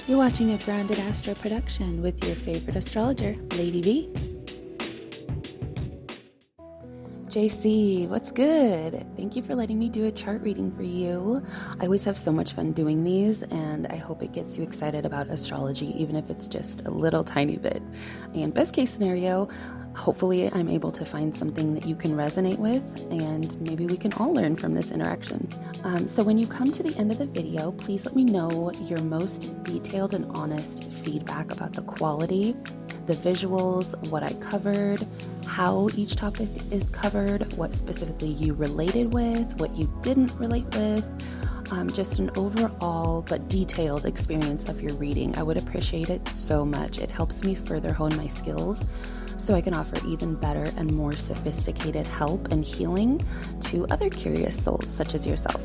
You're watching a Grounded Astro production with your favorite astrologer, Lady V. JC, what's good? Thank you for letting me do a chart reading for you. I always have so much fun doing these, and I hope it gets you excited about astrology, even if it's just a little tiny bit. And best case scenario, hopefully I'm able to find something that you can resonate with, and maybe we can all learn from this interaction. So when you come to the end of the video, please let me know your most detailed and honest feedback about the quality, the visuals, what I covered, how each topic is covered, what specifically you related with, what you didn't relate with, just an overall but detailed experience of your reading. I would appreciate it so much. It helps me further hone my skills so I can offer even better and more sophisticated help and healing to other curious souls such as yourself.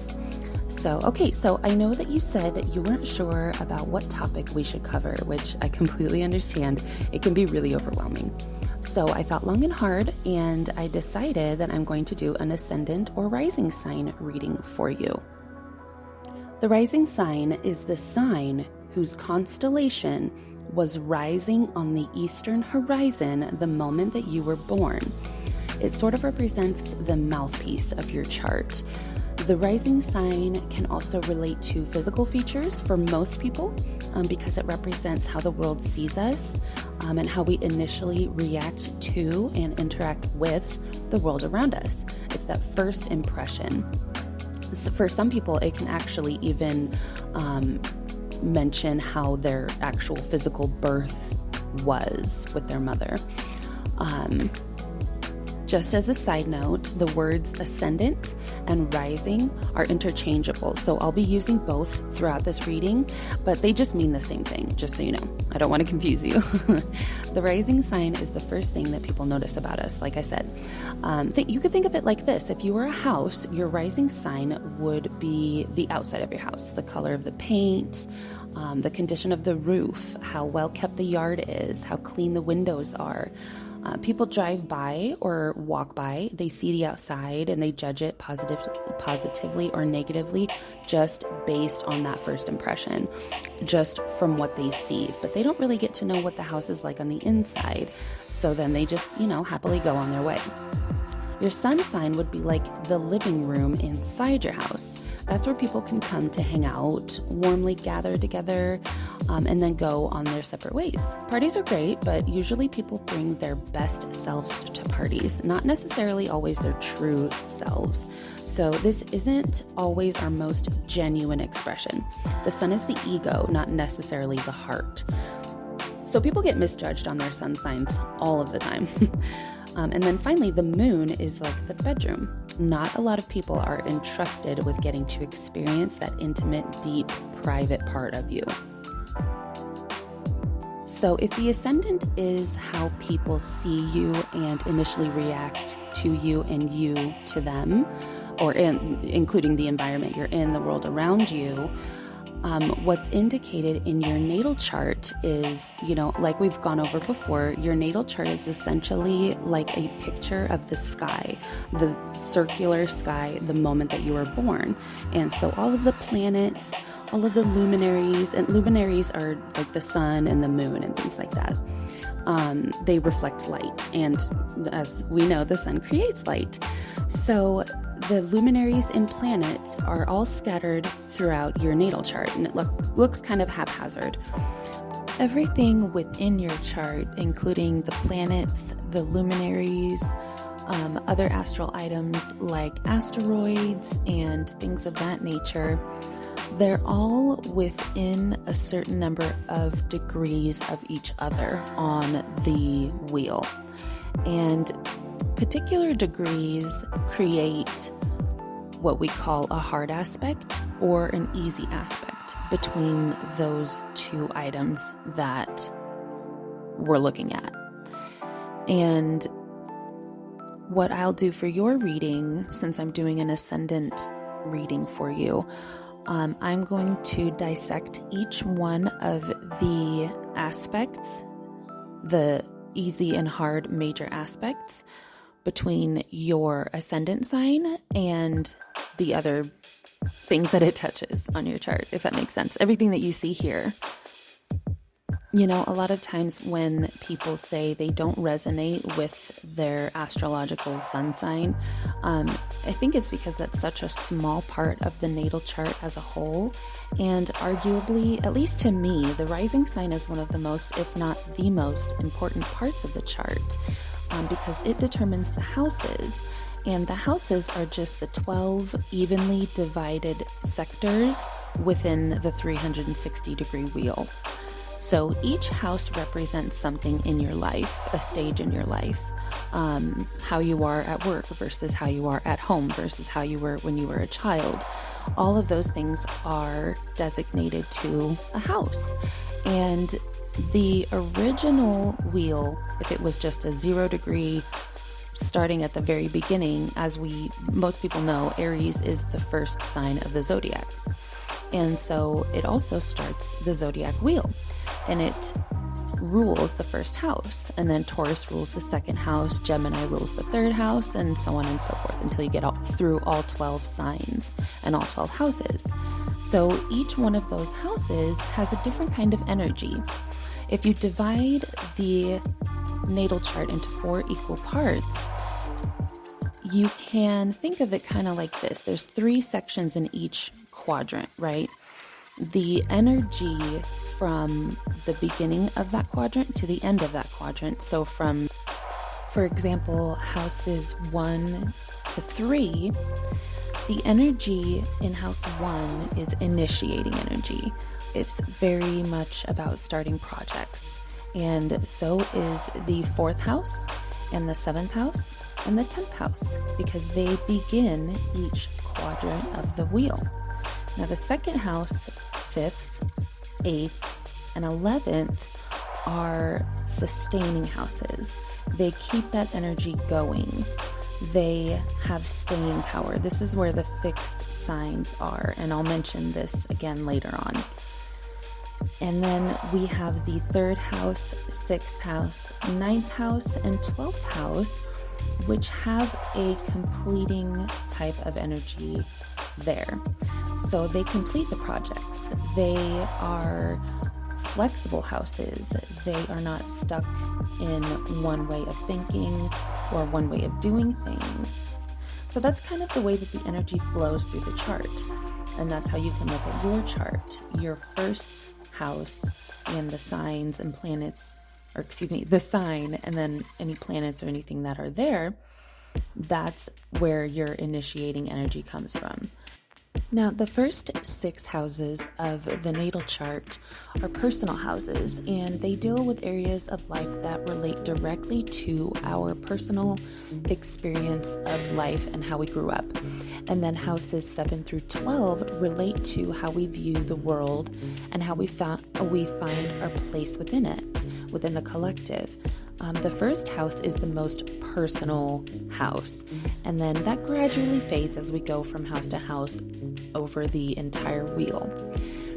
So I know that you said that you weren't sure about what topic we should cover, which I completely understand. It can be really overwhelming. So I thought long and hard, and I decided that I'm going to do an ascendant or rising sign reading for you. The rising sign is the sign whose constellation was rising on the eastern horizon the moment that you were born. It sort of represents the mouthpiece of your chart. The rising sign can also relate to physical features for most people because it represents how the world sees us and how we initially react to and interact with the world around us. It's that first impression. So for some people, it can actually even mention how their actual physical birth was with their mother. Just as a side note, the words ascendant and rising are interchangeable, so I'll be using both throughout this reading, but they just mean the same thing, just so you know. I don't want to confuse you. The rising sign is the first thing that people notice about us, like I said. You could think of it like this. If you were a house, your rising sign would be the outside of your house, the color of the paint, the condition of the roof, how well kept the yard is, how clean the windows are. People drive by or walk by, they see the outside and they judge it positively or negatively just based on that first impression, just from what they see. But they don't really get to know what the house is like on the inside. So then they just, happily go on their way. Your sun sign would be like the living room inside your house. That's where people can come to hang out, warmly gather together, and then go on their separate ways. Parties are great, but usually people bring their best selves to parties, not necessarily always their true selves. So this isn't always our most genuine expression. The sun is the ego, not necessarily the heart. So people get misjudged on their sun signs all of the time. And then finally, the moon is like the bedroom. Not a lot of people are entrusted with getting to experience that intimate, deep, private part of you. So if the ascendant is how people see you and initially react to you and you to them, or including the environment you're in, the world around you, what's indicated in your natal chart is, like we've gone over before, your natal chart is essentially like a picture of the sky, the circular sky, the moment that you were born. And so all of the planets, all of the luminaries, and luminaries are like the sun and the moon and things like that. They reflect light. And as we know, the sun creates light. So the luminaries and planets are all scattered throughout your natal chart, and it looks kind of haphazard. Everything within your chart, including the planets, the luminaries, other astral items like asteroids and things of that nature, they're all within a certain number of degrees of each other on the wheel. And particular degrees create what we call a hard aspect or an easy aspect between those two items that we're looking at. And what I'll do for your reading, since I'm doing an ascendant reading for you, I'm going to dissect each one of the aspects, the easy and hard major aspects between your ascendant sign and the other things that it touches on your chart, if that makes sense. Everything that you see here A lot of times when people say they don't resonate with their astrological sun sign, I think it's because that's such a small part of the natal chart as a whole. And arguably, at least to me, the rising sign is one of the most, if not the most important parts of the chart, because it determines the houses. And the houses are just the 12 evenly divided sectors within the 360-degree wheel. So each house represents something in your life, a stage in your life, how you are at work versus how you are at home versus how you were when you were a child. All of those things are designated to a house. And the original wheel, if it was just a 0 degree starting at the very beginning, as most people know, Aries is the first sign of the zodiac. And so it also starts the zodiac wheel, and it rules the first house. And then Taurus rules the second house, Gemini rules the third house, and so on and so forth until you get through all 12 signs and all 12 houses. So each one of those houses has a different kind of energy. If you divide the natal chart into 4 equal parts, you can think of it kind of like this. There's 3 sections in each quadrant, right? The energy from the beginning of that quadrant to the end of that quadrant. So from, for example, houses 1 to 3, the energy in house 1 is initiating energy. It's very much about starting projects. And so is the 4th house and the 7th house and the 10th house, because they begin each quadrant of the wheel. Now the 2nd house, 5th, 8th, and 11th are sustaining houses. They keep that energy going. They have staying power. This is where the fixed signs are, and I'll mention this again later on. And then we have the 3rd house, 6th house, 9th house, and 12th house, which have a completing type of energy there. So they complete the projects. They are flexible houses. They are not stuck in one way of thinking or one way of doing things. So that's kind of the way that the energy flows through the chart. And that's how you can look at your chart. Your first house and the signs and planets, or excuse me, the sign and then any planets or anything that are there, that's where your initiating energy comes from. Now, the first 6 houses of the natal chart are personal houses, and they deal with areas of life that relate directly to our personal experience of life and how we grew up. And then houses 7 through 12 relate to how we view the world and how we find our place within it, within the collective. The first house is the most personal house, and then that gradually fades as we go from house to house over the entire wheel.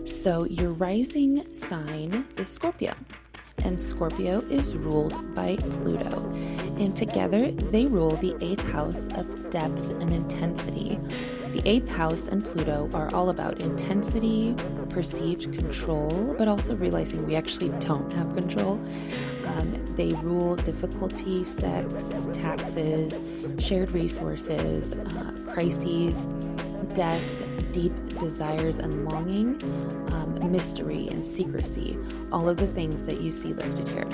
So your rising sign is Scorpio, and Scorpio is ruled by Pluto, and together they rule the 8th house of depth and intensity. The 8th house and Pluto are all about intensity, perceived control, but also realizing we actually don't have control. They rule difficulty, sex, taxes, shared resources, crises, death, deep desires and longing, mystery and secrecy, all of the things that you see listed here.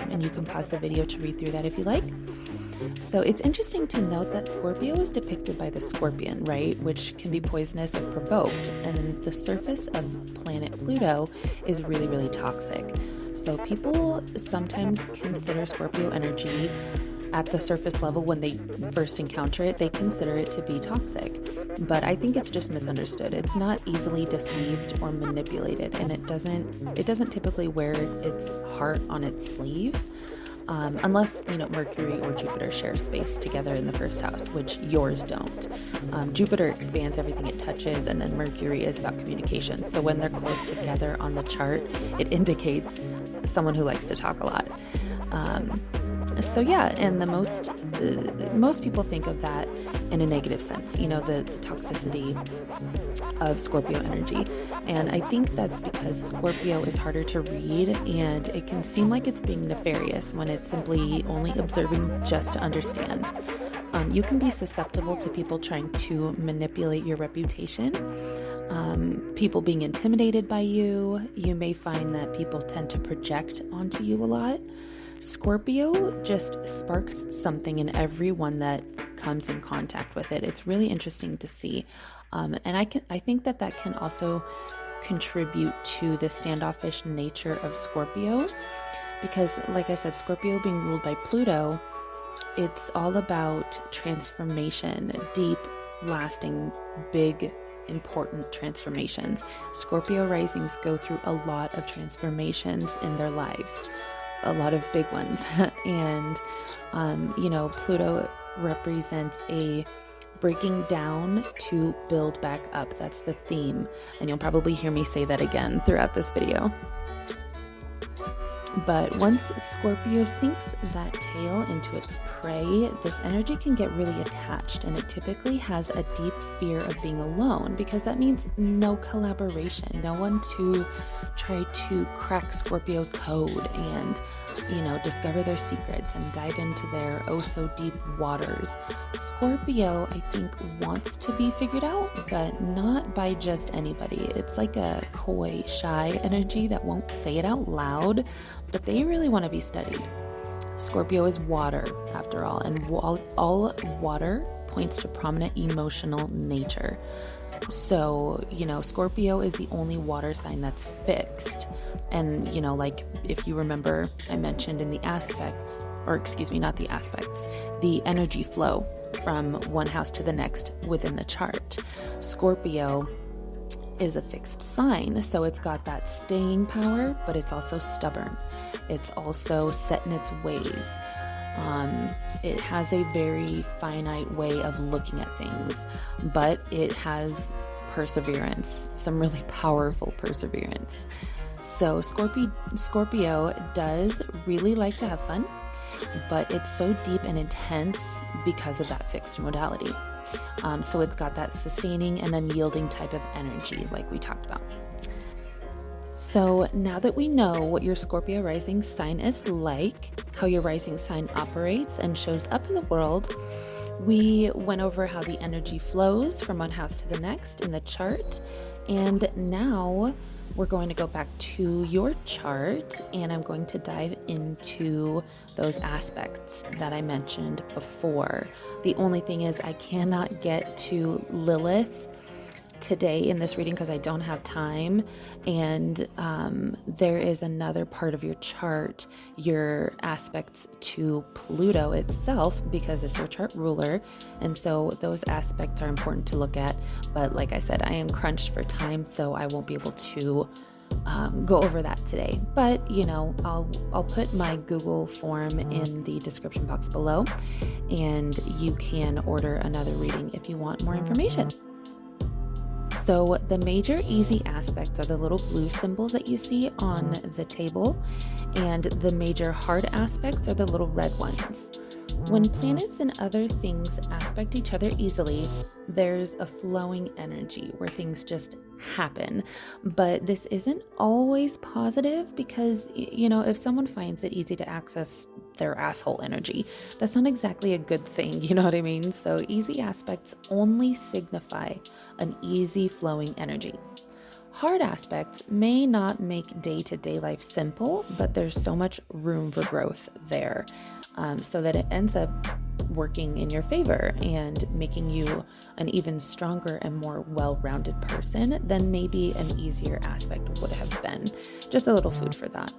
And you can pause the video to read through that if you like. So it's interesting to note that Scorpio is depicted by the scorpion, right, which can be poisonous if provoked, and the surface of planet Pluto is really, really toxic. So people sometimes consider Scorpio energy at the surface level when they first encounter it, they consider it to be toxic. But I think it's just misunderstood. It's not easily deceived or manipulated, and it doesn't typically wear its heart on its sleeve. Unless, Mercury or Jupiter share space together in the first house, which yours don't. Jupiter expands everything it touches, and then Mercury is about communication. So when they're close together on the chart, it indicates someone who likes to talk a lot. So yeah, and the most people think of that in a negative sense, the toxicity of Scorpio energy. And I think that's because Scorpio is harder to read, and it can seem like it's being nefarious when it's simply only observing just to understand. You can be susceptible to people trying to manipulate your reputation, people being intimidated by you. You may find that people tend to project onto you a lot. Scorpio just sparks something in everyone that comes in contact with it. It's really interesting to see. And I think that can also contribute to the standoffish nature of Scorpio, because like I said, Scorpio being ruled by Pluto, it's all about transformation, deep, lasting, big, important transformations. Scorpio risings go through a lot of transformations in their lives, a lot of big ones. And, Pluto represents a breaking down to build back up. That's the theme. And you'll probably hear me say that again throughout this video. But once Scorpio sinks that tail into its prey, this energy can get really attached, and it typically has a deep fear of being alone, because that means no collaboration, no one to try to crack Scorpio's code and, discover their secrets and dive into their oh so deep waters. Scorpio, I think, wants to be figured out, but not by just anybody. It's like a coy, shy energy that won't say it out loud, but they really want to be studied. Scorpio is water, after all, and all water points to prominent emotional nature. So, Scorpio is the only water sign that's fixed. And, like if you remember, I mentioned in the aspects, the energy flow from one house to the next within the chart. Scorpio is a fixed sign, so it's got that staying power, but it's also stubborn. It's also set in its ways. It has a very finite way of looking at things, but it has perseverance, some really powerful perseverance. So Scorpio does really like to have fun, but it's so deep and intense because of that fixed modality. So it's got that sustaining and unyielding type of energy like we talked about. So now that we know what your Scorpio rising sign is like, how your rising sign operates and shows up in the world, we went over how the energy flows from one house to the next in the chart. And now we're going to go back to your chart, and I'm going to dive into those aspects that I mentioned before. The only thing is I cannot get to Lilith today in this reading because I don't have time, and there is another part of your chart, your aspects to Pluto itself, because it's your chart ruler, and so those aspects are important to look at. But like I said, I am crunched for time, so I won't be able to go over that today. But I'll put my Google form in the description box below, and you can order another reading if you want more information. So the major easy aspects are the little blue symbols that you see on the table, and the major hard aspects are the little red ones. When planets and other things aspect each other easily, there's a flowing energy where things just happen. But this isn't always positive because, if someone finds it easy to access their asshole energy, that's not exactly a good thing, you know what I mean? So easy aspects only signify an easy flowing energy. Hard aspects may not make day-to-day life simple, but there's so much room for growth there, so that it ends up working in your favor and making you an even stronger and more well-rounded person than maybe an easier aspect would have been. Just a little food for that,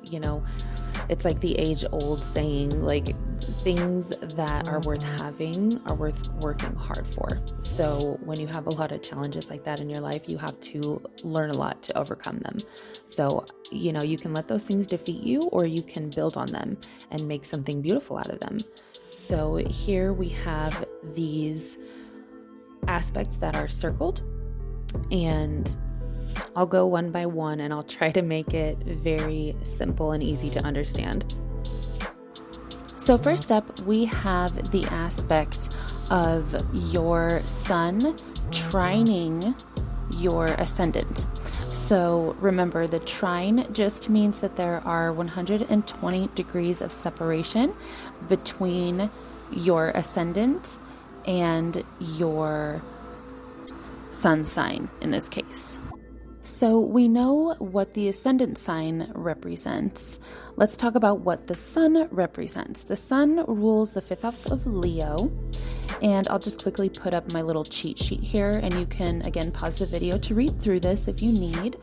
It's like the age-old saying, like, things that are worth having are worth working hard for. So when you have a lot of challenges like that in your life, you have to learn a lot to overcome them. So, you can let those things defeat you, or you can build on them and make something beautiful out of them. So here we have these aspects that are circled, and I'll go one by one, and I'll try to make it very simple and easy to understand. So first up, we have the aspect of your sun trining your ascendant. So remember, the trine just means that there are 120 degrees of separation between your ascendant and your sun sign in this case. So we know what the ascendant sign represents. Let's talk about what the sun represents. The sun rules the fifth house of Leo, and I'll just quickly put up my little cheat sheet here, and you can, again, pause the video to read through this if you need.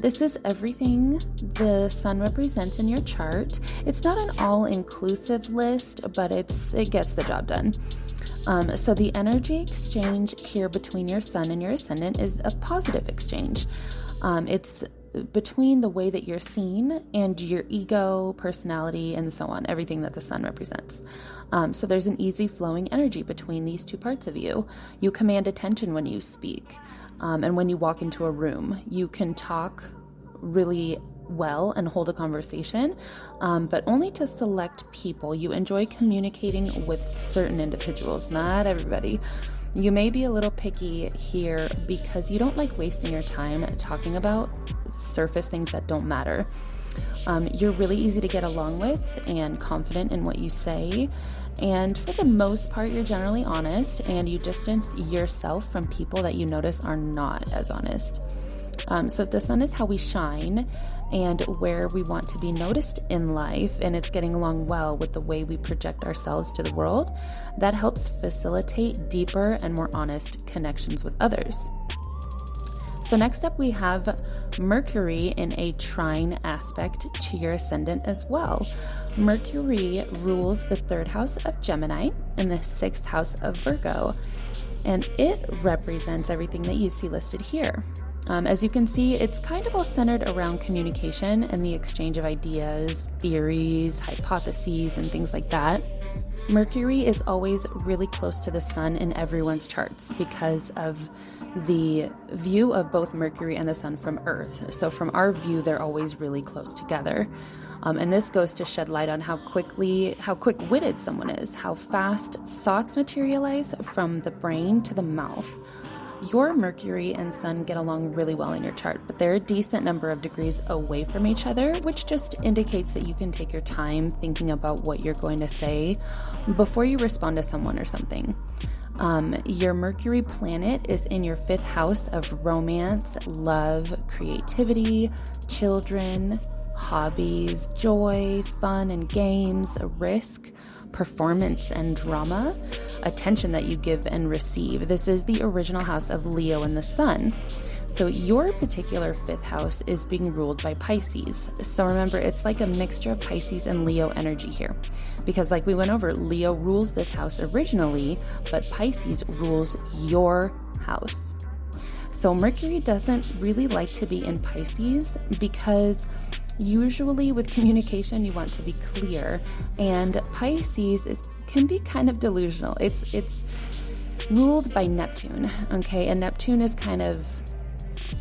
This is everything the sun represents in your chart. It's not an all-inclusive list, but it gets the job done. So the energy exchange here between your sun and your ascendant is a positive exchange. It's between the way that you're seen and your ego, personality, and so on, everything that the sun represents. So there's an easy flowing energy between these two parts of you. You command attention when you speak, and when you walk into a room. You can talk really well and hold a conversation, but only to select people. You enjoy communicating with certain individuals, not everybody. You may be a little picky here because you don't like wasting your time talking about surface things that don't matter. You're really easy to get along with and confident in what you say. And for the most part, you're generally honest, and you distance yourself from people that you notice are not as honest. So if the sun is how we shine and where we want to be noticed in life, and it's getting along well with the way we project ourselves to the world, that helps facilitate deeper and more honest connections with others. So next up, we have Mercury in a trine aspect to your ascendant as well. Mercury rules the third house of Gemini and the sixth house of Virgo, and it represents everything that you see listed here. As you can see, it's kind of all centered around communication and the exchange of ideas, theories, hypotheses, and things like that. Mercury is always really close to the sun in everyone's charts because of the view of both Mercury and the sun from Earth. So from our view, they're always really close together. And this goes to shed light on how quick-witted someone is, how fast thoughts materialize from the brain to the mouth. Your Mercury and Sun get along really well in your chart, but they're a decent number of degrees away from each other, which just indicates that you can take your time thinking about what you're going to say before you respond to someone or something. Your Mercury planet is in your fifth house of romance, love, creativity, children, hobbies, joy, fun and games, risk, performance and drama, attention that you give and receive. This is the original house of Leo and the Sun. So your particular fifth house is being ruled by Pisces. So remember, it's like a mixture of Pisces and Leo energy here. Because like we went over, Leo rules this house originally, but Pisces rules your house. So Mercury doesn't really like to be in Pisces because usually with communication, you want to be clear, and Pisces can be kind of delusional. It's ruled by Neptune, okay? And Neptune is kind of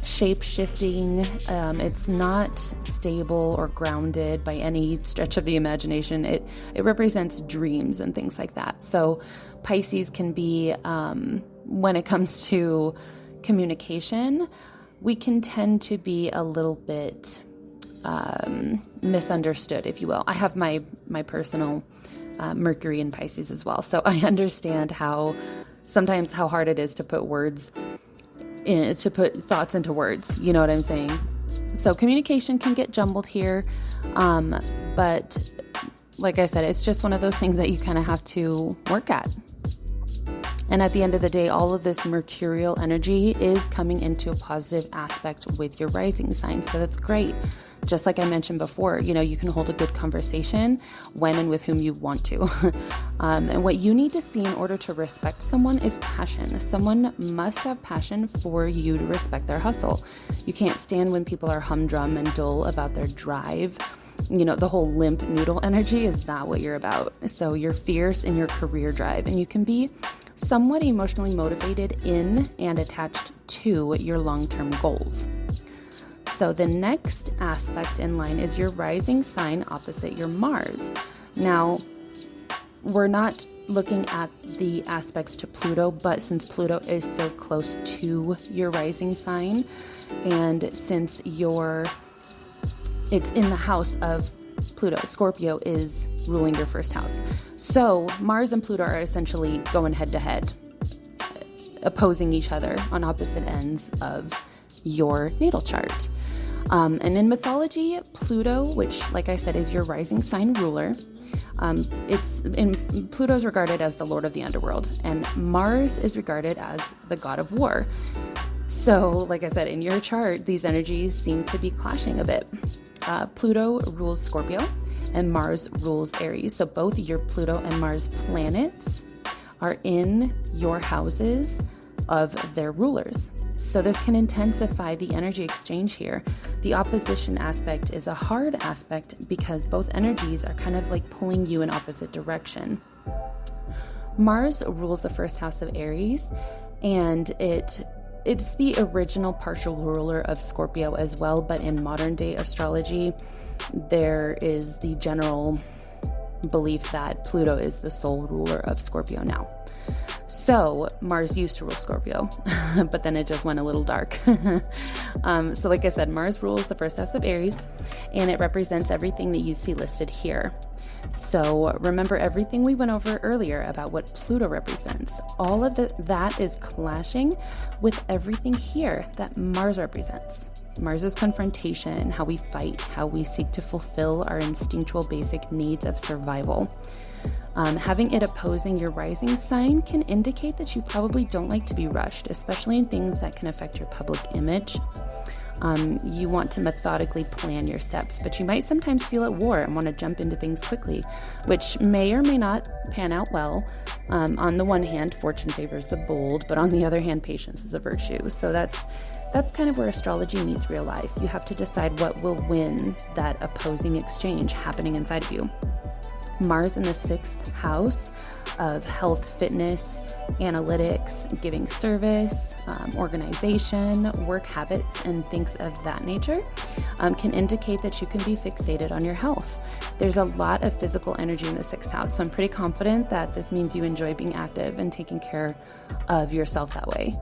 shape-shifting. It's not stable or grounded by any stretch of the imagination. It represents dreams and things like that. So Pisces can be, when it comes to communication, we can tend to be a little bit misunderstood, if you will. I have my personal Mercury in Pisces as well, so I understand sometimes how hard it is to put thoughts into words. You know what I'm saying? So communication can get jumbled here, but like I said, it's just one of those things that you kind of have to work at. And at the end of the day, all of this mercurial energy is coming into a positive aspect with your rising sign. So that's great. Just like I mentioned before, you can hold a good conversation when and with whom you want to. And what you need to see in order to respect someone is passion. Someone must have passion for you to respect their hustle. You can't stand when people are humdrum and dull about their drive. The whole limp noodle energy is not what you're about. So you're fierce in your career drive, and you can be somewhat emotionally motivated in and attached to your long-term goals. So the next aspect in line is your rising sign opposite your Mars. Now, we're not looking at the aspects to Pluto, but since Pluto is so close to your rising sign, and since it's in the house of Pluto, Scorpio is ruling your first house. So Mars and Pluto are essentially going head to head, opposing each other on opposite ends of your natal chart. And in mythology, Pluto, which, like I said, is your rising sign ruler, Pluto's regarded as the lord of the underworld, and Mars is regarded as the god of war. So, like I said, in your chart, these energies seem to be clashing a bit. Pluto rules Scorpio, and Mars rules Aries. So both your Pluto and Mars planets are in your houses of their rulers. So this can intensify the energy exchange here. The opposition aspect is a hard aspect because both energies are kind of like pulling you in opposite direction. Mars rules the first house of Aries, and it's the original partial ruler of Scorpio as well, but in modern day astrology, there is the general belief that Pluto is the sole ruler of Scorpio now. So Mars used to rule Scorpio, but then it just went a little dark. So like I said, Mars rules the first house of Aries, and it represents everything that you see listed here. So remember everything we went over earlier about what Pluto represents. All of that is clashing with everything here that Mars represents. Mars is confrontation, how we fight, how we seek to fulfill our instinctual basic needs of survival. Having it opposing your rising sign can indicate that you probably don't like to be rushed, especially in things that can affect your public image. You want to methodically plan your steps, but you might sometimes feel at war and want to jump into things quickly, which may or may not pan out well. On the one hand, fortune favors the bold, but on the other hand, patience is a virtue. So that's kind of where astrology meets real life. You have to decide what will win that opposing exchange happening inside of you. Mars in the 6th house of health, fitness, analytics, giving service, organization, work habits, and things of that nature can indicate that you can be fixated on your health. There's a lot of physical energy in the 6th house, so I'm pretty confident that this means you enjoy being active and taking care of yourself that way.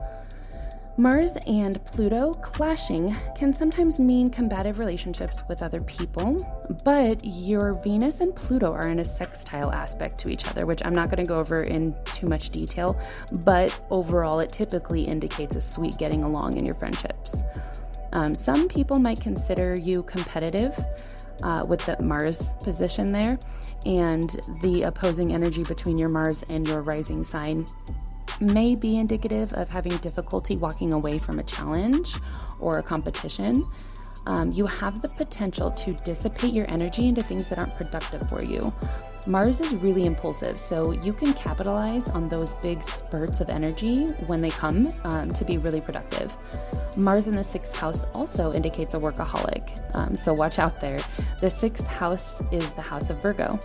Mars and Pluto clashing can sometimes mean combative relationships with other people, but your Venus and Pluto are in a sextile aspect to each other, which I'm not going to go over in too much detail, but overall it typically indicates a sweet getting along in your friendships. Some people might consider you competitive with the Mars position there, and the opposing energy between your Mars and your rising sign may be indicative of having difficulty walking away from a challenge or a competition. You have the potential to dissipate your energy into things that aren't productive for you. Mars is really impulsive, so you can capitalize on those big spurts of energy when they come to be really productive. Mars in the 6th house also indicates a workaholic, so watch out there. The 6th house is the house of Virgo.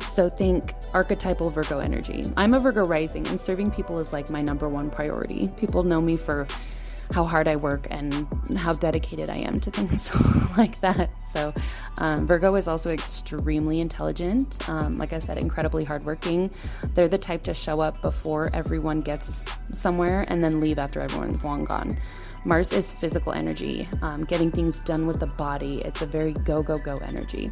So think archetypal Virgo energy. I'm a Virgo rising, and serving people is like my number one priority. People know me for how hard I work and how dedicated I am to things like that. So Virgo is also extremely intelligent. Like I said, incredibly hardworking. They're the type to show up before everyone gets somewhere and then leave after everyone's long gone. Mars is physical energy, getting things done with the body. It's a very go, go, go energy.